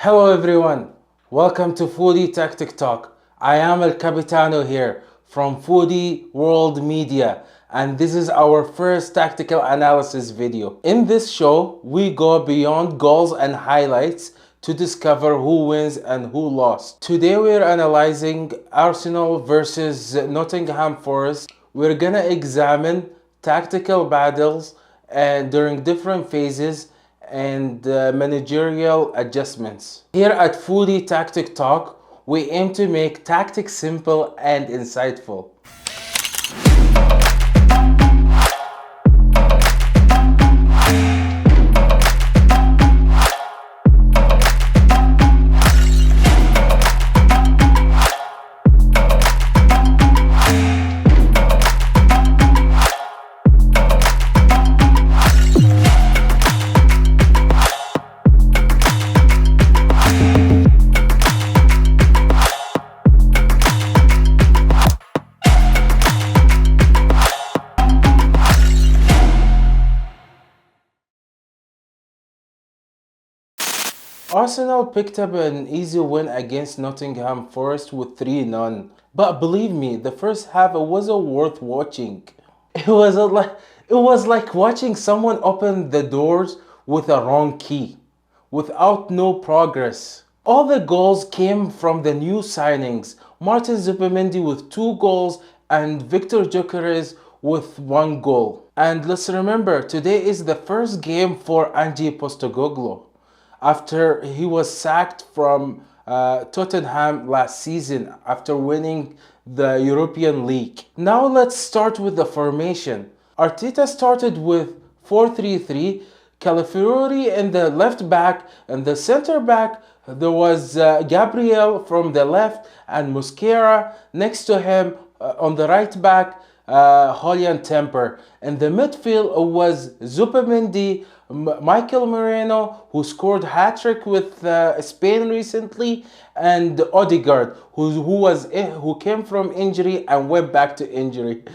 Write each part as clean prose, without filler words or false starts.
Hello everyone, welcome to Foodie Tactic Talk. I am El Capitano here from Foodie World Media, and this is our first tactical analysis video. In this show, we go beyond goals and highlights to discover who wins and who lost. Today we're analyzing Arsenal versus Nottingham Forest. We're gonna examine tactical battles and during different phases and managerial adjustments. Here at Foodie Tactic Talk, we aim to make tactics simple and insightful. Arsenal picked up an easy win against Nottingham Forest with 3-0. But believe me, the first half wasn't worth watching. It was like watching someone open the doors with a wrong key, without no progress. All the goals came from the new signings. Martin Zubimendi with 2 goals and Victor Gyökeres with 1 goal. And let's remember, today is the first game for Ange Postecoglou after he was sacked from Tottenham last season after winning the European League. Now let's start with the formation. Arteta started with 4-3-3, Calafiori in the left back, and the center back there was Gabriel from the left and Mosquera next to him on the right back, Julian Temper. In the midfield was Zubimendi, Michael Moreno, who scored hat-trick with Spain recently, and Odegaard, who came from injury and went back to injury.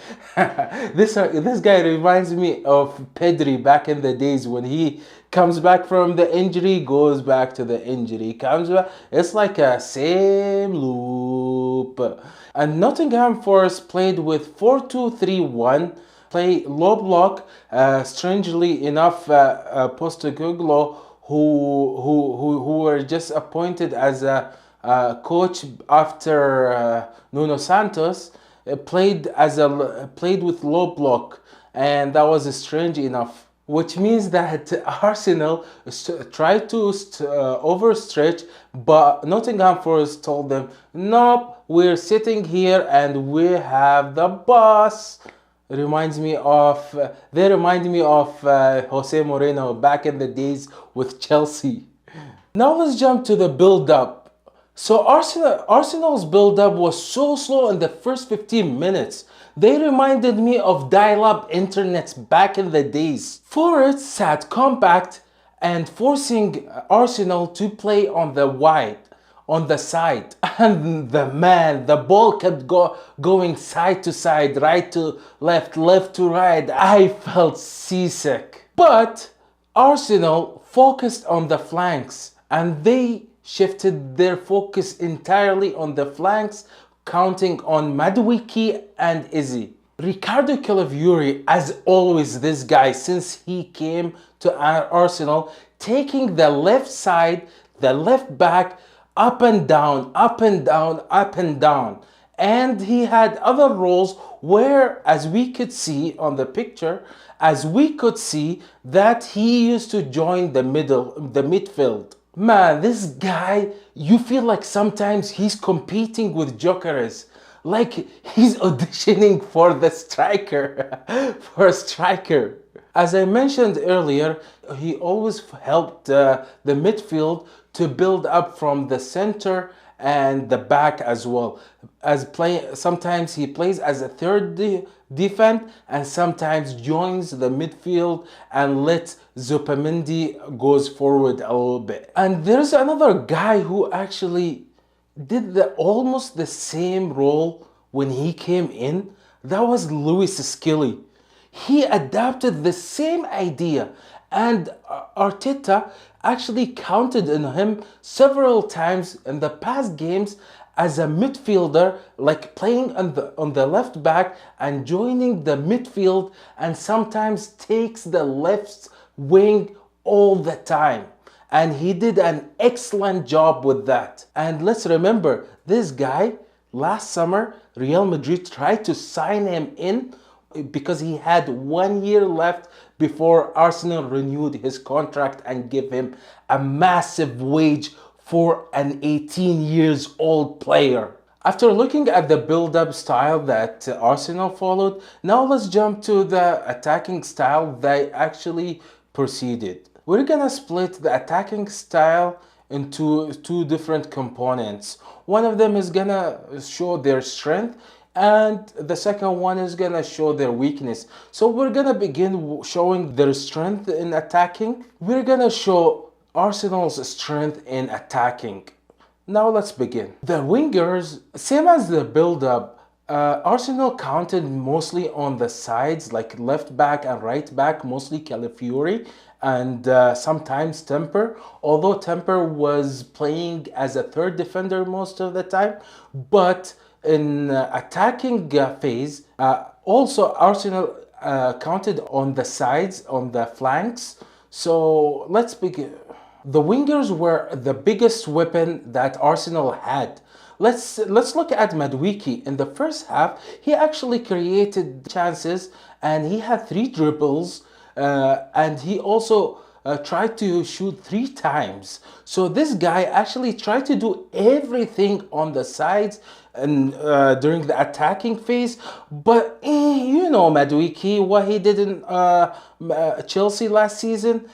This guy reminds me of Pedri back in the days when he comes back from the injury, goes back to the injury, comes back. It's like a same loop. And Nottingham Forest played with 4-2-3-1. Play low block. Strangely enough, Postecoglou, who were just appointed as a coach after Nuno Santos, played with low block, and that was strange enough. Which means that Arsenal tried to overstretch, but Nottingham Forest told them, "Nope, we're sitting here and we have the boss." They remind me of Jose Moreno back in the days with Chelsea. Now let's jump to the build-up. So Arsenal's build-up was so slow in the first 15 minutes. They reminded me of dial-up internets back in the days. Forest sat compact and forcing Arsenal to play on the side. And the ball kept going side to side, right to left, left to right. I felt seasick. But Arsenal focused on the flanks, and they shifted their focus entirely on the flanks, counting on Madueke and Izzy. Ricardo Calafiori, as always, this guy, since he came to Arsenal, taking the left side, the left back, up and down, up and down, up and down. And he had other roles where, as we could see on the picture, that he used to join the midfield. Man, this guy, you feel like sometimes he's competing with Gyökeres. Like he's auditioning for the striker, for a striker. As I mentioned earlier, he always helped the midfield to build up from the center and the back as well. Sometimes he plays as a third defense and sometimes joins the midfield and lets Zubimendi goes forward a little bit. And there's another guy who actually did almost the same role when he came in. That was Lewis Skelly. He adapted the same idea, and Arteta actually counted on him several times in the past games as a midfielder, like playing on the left back and joining the midfield, and sometimes takes the left wing all the time. And he did an excellent job with that. And let's remember, this guy, last summer, Real Madrid tried to sign him in because he had 1 year left before Arsenal renewed his contract and gave him a massive wage for an 18 years old player. After looking at the build-up style that Arsenal followed, now let's jump to the attacking style they actually proceeded. We're gonna split the attacking style into two different components. One of them is gonna show their strength, and the second one is gonna show their weakness. So we're gonna begin showing their strength in attacking. We're gonna show Arsenal's strength in attacking. Now let's begin. The wingers, same as the build-up, Arsenal counted mostly on the sides, like left back and right back, mostly Calafiori and sometimes Temper. Although Temper was playing as a third defender most of the time, but in attacking phase, also Arsenal counted on the sides, on the flanks. So let's begin. The wingers were the biggest weapon that Arsenal had. Let's look at Madueke. In the first half, he actually created chances and he had 3 dribbles, and he also tried to shoot 3 times. So this guy actually tried to do everything on the sides and during the attacking phase. But you know Madueke, what he did in Chelsea last season.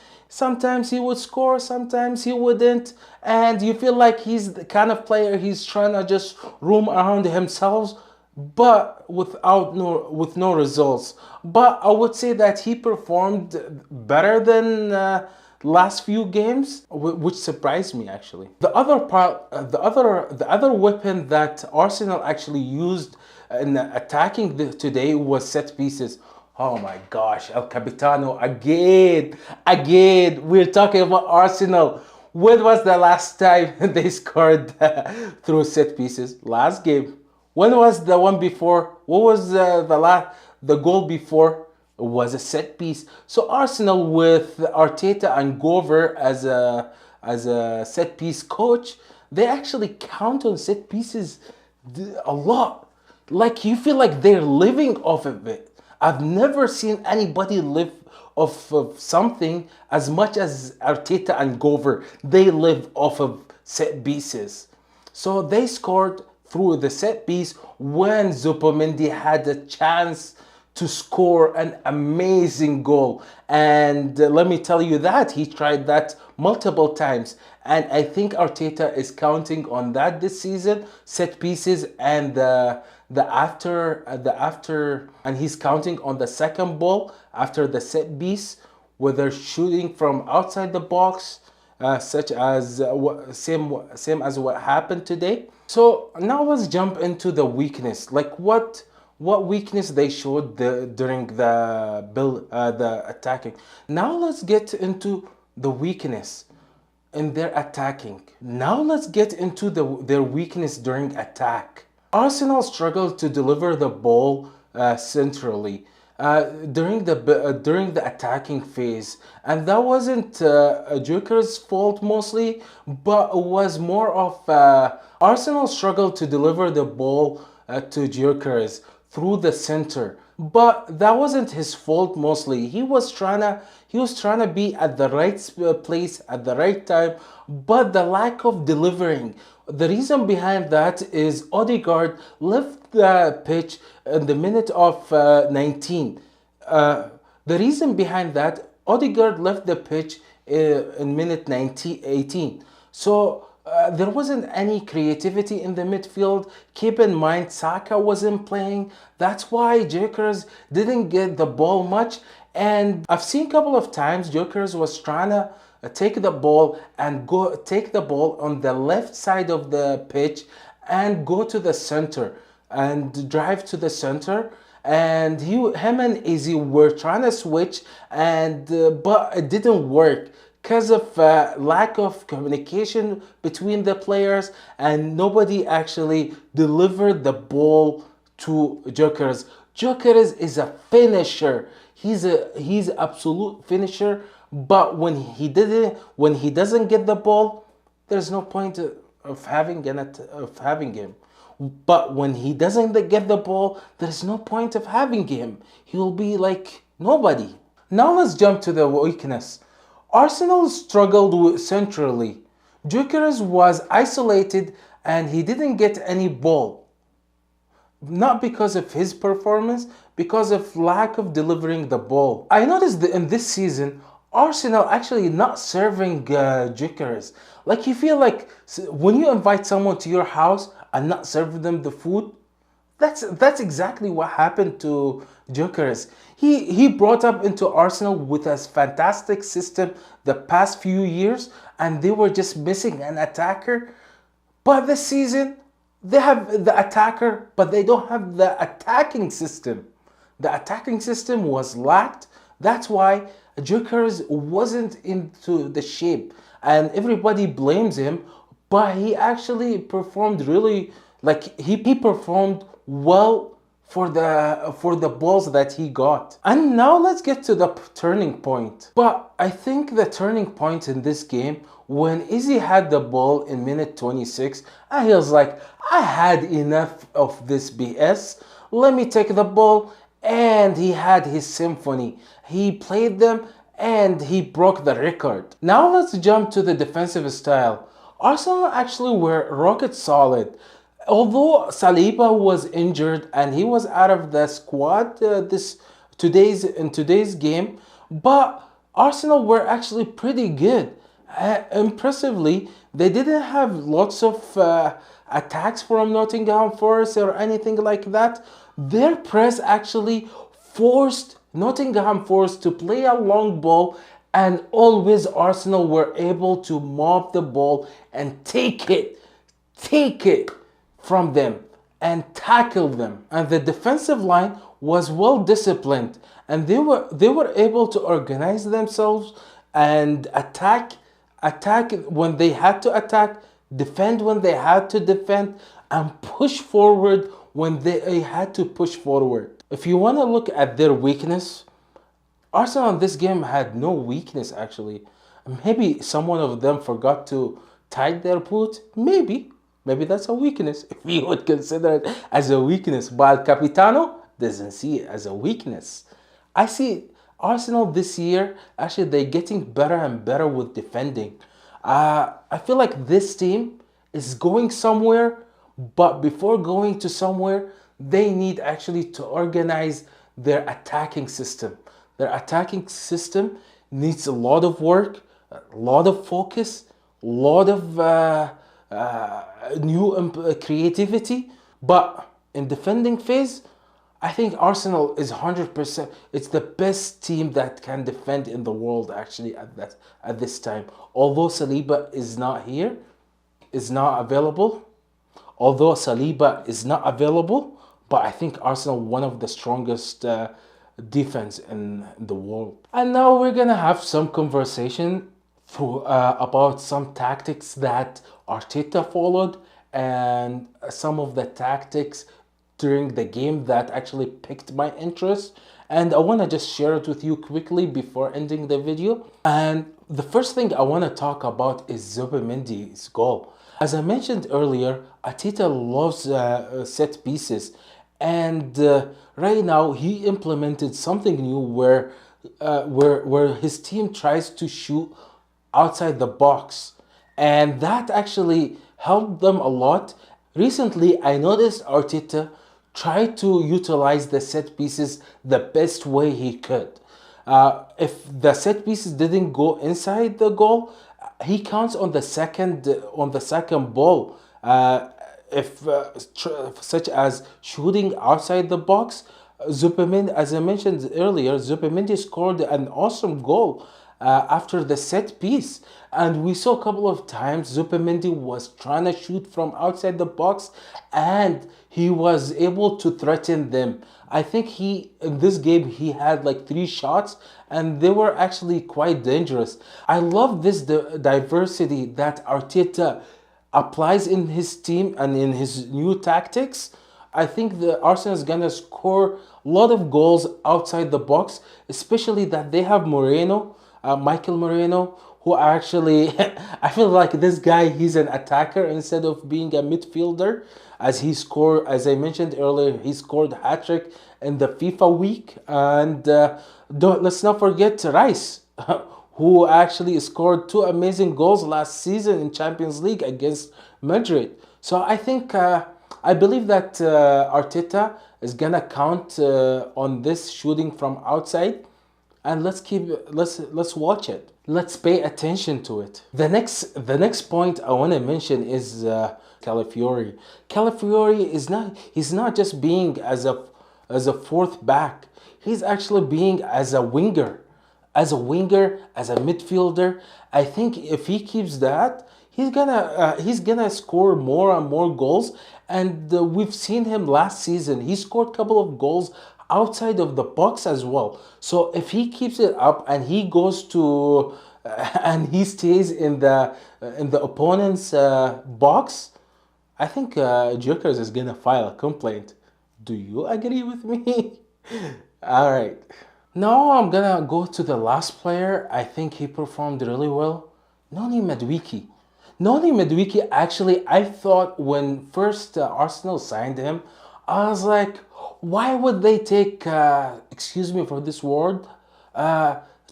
Sometimes he would score, sometimes he wouldn't, and you feel like he's the kind of player he's trying to just roam around himself, but with no results. But I would say that he performed better than last few games, which surprised me actually. The other part, the other weapon that Arsenal actually used in attacking today was set pieces. Oh my gosh, El Capitano again. We're talking about Arsenal. When was the last time they scored through set pieces? Last game. When was the one before? What was the goal before? It was a set piece. So Arsenal with Arteta and Gover as a set piece coach, they actually count on set pieces a lot. Like you feel like they're living off of it. I've never seen anybody live off of something as much as Arteta and Gover. They live off of set pieces. So they scored through the set piece when Zubimendi had a chance to score an amazing goal. And let me tell you that he tried that multiple times. And I think Arteta is counting on that this season, set pieces and the after, and he's counting on the second ball after the set piece, whether shooting from outside the box, such as same as what happened today. So now let's jump into the weakness. Like what weakness they showed during the the attacking. Now let's get into the weakness in their attacking. Now let's get into their weakness during attack. Arsenal struggled to deliver the ball centrally during the attacking phase, and that wasn't Joker's fault mostly, but it was more of Arsenal struggled to deliver the ball to Jokers through the center. But that wasn't his fault mostly. He was trying to be at the right place at the right time, but the lack of delivering. The reason behind that is Odegaard left the pitch in the minute of 19. The reason behind that, Odegaard left the pitch in minute 18. So there wasn't any creativity in the midfield. Keep in mind, Saka wasn't playing. That's why Jokers didn't get the ball much. And I've seen a couple of times Jokers was trying to take the ball and take the ball on the left side of the pitch and go to the center and drive to the center. And him and Izzy were trying to switch, and but it didn't work. because of lack of communication between the players, and nobody actually delivered the ball to Gyökeres. Gyökeres is a finisher. He's absolute finisher. But when he doesn't get the ball, there's no point of having him. But when he doesn't get the ball, there's no point of having him. He'll be like nobody. Now let's jump to the weakness. Arsenal struggled centrally. Gyökeres was isolated and he didn't get any ball. Not because of his performance, because of lack of delivering the ball. I noticed that in this season, Arsenal actually not serving Gyökeres. Like you feel like when you invite someone to your house and not serve them the food, that's exactly what happened to Gyökeres. He brought up into Arsenal with a fantastic system the past few years, and they were just missing an attacker. But this season, they have the attacker, but they don't have the attacking system. The attacking system was lacked. That's why Gyökeres wasn't into the shape, and everybody blames him. But he actually performed really, like he performed well for the balls that he got. And now let's get to the turning point. But I think the turning point in this game when Izzy had the ball in minute 26, and he was like, I had enough of this BS. Let me take the ball. And he had his symphony. He played them and he broke the record. Now let's jump to the defensive style. Arsenal actually were rocket solid. Although Saliba was injured and he was out of the squad in today's game, but Arsenal were actually pretty good. Impressively, they didn't have lots of attacks from Nottingham Forest or anything like that. Their press actually forced Nottingham Forest to play a long ball, and always Arsenal were able to mob the ball and take it from them and tackle them. And the defensive line was well disciplined, and they were able to organize themselves and attack when they had to attack, defend when they had to defend, and push forward when they had to push forward. If you want to look at their weakness, Arsenal in this game had no weakness actually. Maybe someone of them forgot to tie their boot. Maybe that's a weakness if you would consider it as a weakness. But Capitano doesn't see it as a weakness. I see Arsenal this year, actually they're getting better and better with defending. I feel like this team is going somewhere, but before going to somewhere, they need actually to organize their attacking system. Their attacking system needs a lot of work, a lot of focus, a lot of new creativity. But in defending phase, I think Arsenal is 100%. It's the best team that can defend in the world actually at this time. Although Saliba is not here, is not available. Although Saliba is not available, but I think Arsenal one of the strongest defense in the world. And now we're gonna have some conversation about some tactics that Arteta followed and some of the tactics during the game that actually piqued my interest, and I want to just share it with you quickly before ending the video. And the first thing I want to talk about is Zubimendi's goal. As I mentioned earlier, Arteta loves set pieces, and right now he implemented something new where his team tries to shoot outside the box, and that actually helped them a lot. Recently, I noticed Arteta try to utilize the set pieces the best way he could. If the set pieces didn't go inside the goal, he counts on the second ball. Such as shooting outside the box, Zubimendi, as I mentioned earlier, Zubimendi scored an awesome goal. after the set piece. And we saw a couple of times Zubimendi was trying to shoot from outside the box and he was able to threaten them. I think in this game he had like 3 shots and they were actually quite dangerous. I love this diversity that Arteta applies in his team and in his new tactics. I think the Arsenal is gonna score a lot of goals outside the box, especially that they have Michael Moreno, who actually I feel like this guy, he's an attacker instead of being a midfielder. As I mentioned earlier, he scored hat trick in the FIFA week, and let's not forget Rice, who actually scored 2 amazing goals last season in Champions League against Madrid. So I believe that Arteta is gonna count on this shooting from outside, and let's watch it. Let's pay attention to it. The next point I want to mention is Calafiori. Calafiori he's not just being as a fourth back. He's actually being as a winger. As a winger, as a midfielder. I think if he keeps that, he's gonna score more and more goals. And we've seen him last season. He scored a couple of goals outside of the box as well. So if he keeps it up and he goes to and he stays in the opponent's box, I think Jokers is gonna file a complaint. Do you agree with me? All right. Now I'm gonna go to the last player. I think he performed really well. Noni Madueke. Noni Madueke, actually, I thought when first Arsenal signed him, I was like, why would they take, excuse me for this word,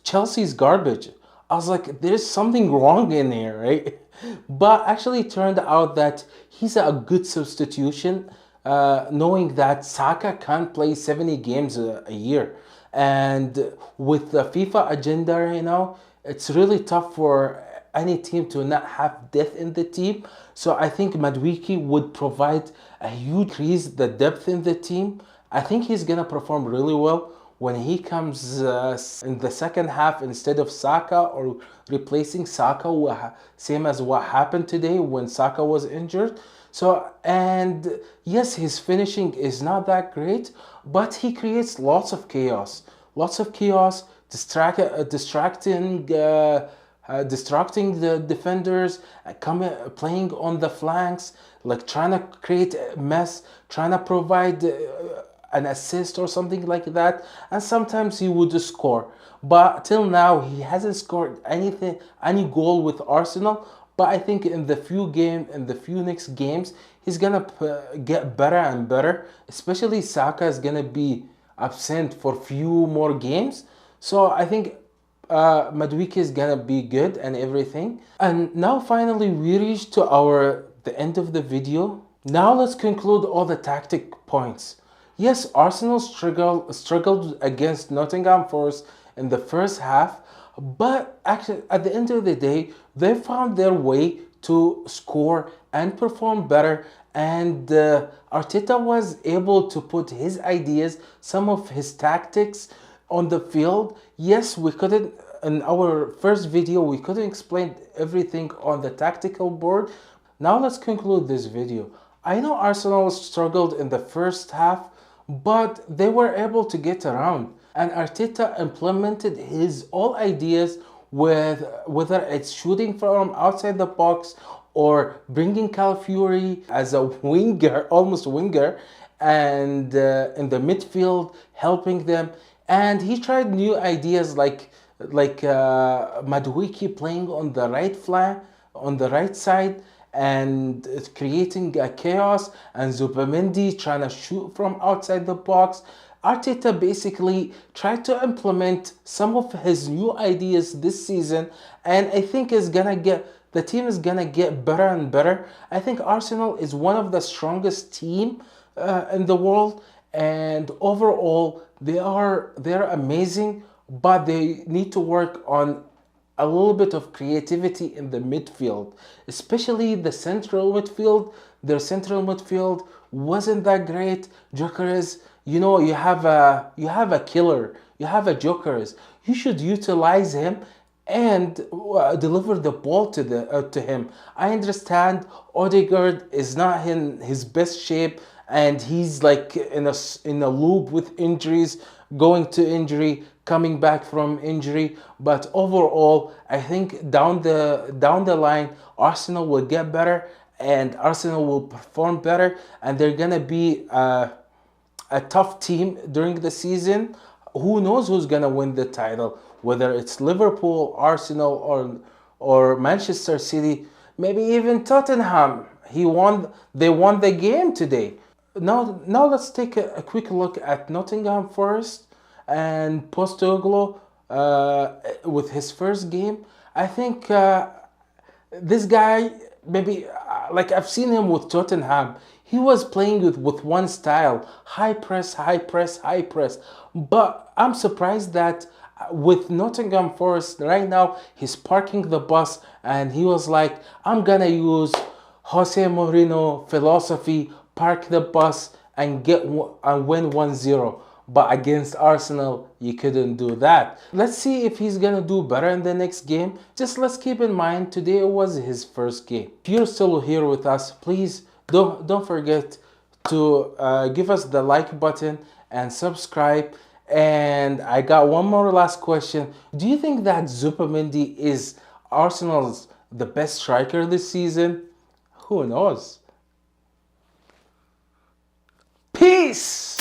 Chelsea's garbage? I was like, there's something wrong in here, right? But actually it turned out that he's a good substitution, knowing that Saka can't play 70 games a year. And with the FIFA agenda right now, it's really tough for any team to not have depth in the team. So I think Madueke would provide a huge increase the depth in the team. I think he's gonna perform really well when he comes in the second half instead of Saka, or replacing Saka, same as what happened today when Saka was injured. So, and yes, his finishing is not that great, but he creates lots of chaos, distracting the defenders, playing on the flanks, like trying to create a mess, trying to provide an assist or something like that, and sometimes he would score. But till now, he hasn't scored any goal with Arsenal. But I think in the few next games, he's gonna get better and better. Especially Saka is gonna be absent for few more games, so I think Madueke is gonna be good and everything. And now finally we reached to the end of the video. Now let's conclude all the tactic points. Yes, Arsenal struggled against Nottingham Forest in the first half, but actually at the end of the day, they found their way to score and perform better. And Arteta was able to put his ideas, some of his tactics on the field. Yes, we couldn't, in our first video, we couldn't explain everything on the tactical board. Now let's conclude this video. I know Arsenal struggled in the first half, but they were able to get around. And Arteta implemented his all ideas, with whether it's shooting from outside the box or bringing Calafiori as a winger, almost winger, and in the midfield, helping them. And he tried new ideas like Madueke playing on the right flank, on the right side, and creating a chaos, and Zubimendi trying to shoot from outside the box. Arteta basically tried to implement some of his new ideas this season, and I think the team is gonna get better and better. I think Arsenal is one of the strongest team in the world, and overall they're amazing, but they need to work on a little bit of creativity in the midfield, especially the central midfield. Their central midfield wasn't that great. Jokers, you have a killer, you have a Jokers. You should utilize him and deliver the ball to him. I understand Odegaard is not in his best shape, and he's like in a loop with injuries, going to injury, coming back from injury. But overall, I think down the line, Arsenal will get better, and Arsenal will perform better, and they're gonna be a tough team during the season. Who knows who's gonna win the title? Whether it's Liverpool, Arsenal, or Manchester City, maybe even Tottenham. They won the game today. Now let's take a quick look at Nottingham Forest and Postecoglou with his first game. I think this guy, maybe like I've seen him with Tottenham. He was playing with one style: high press, high press, high press. But I'm surprised that with Nottingham Forest right now, he's parking the bus and he was like, I'm gonna use Jose Mourinho philosophy, park the bus and win 1-0. But against Arsenal, you couldn't do that. Let's see if he's gonna do better in the next game. Just let's keep in mind today it was his first game. If you're still here with us, please don't forget to give us the like button and subscribe. And I got one more last question. Do you think that Zubimendi is Arsenal's the best striker this season? Who knows? Peace!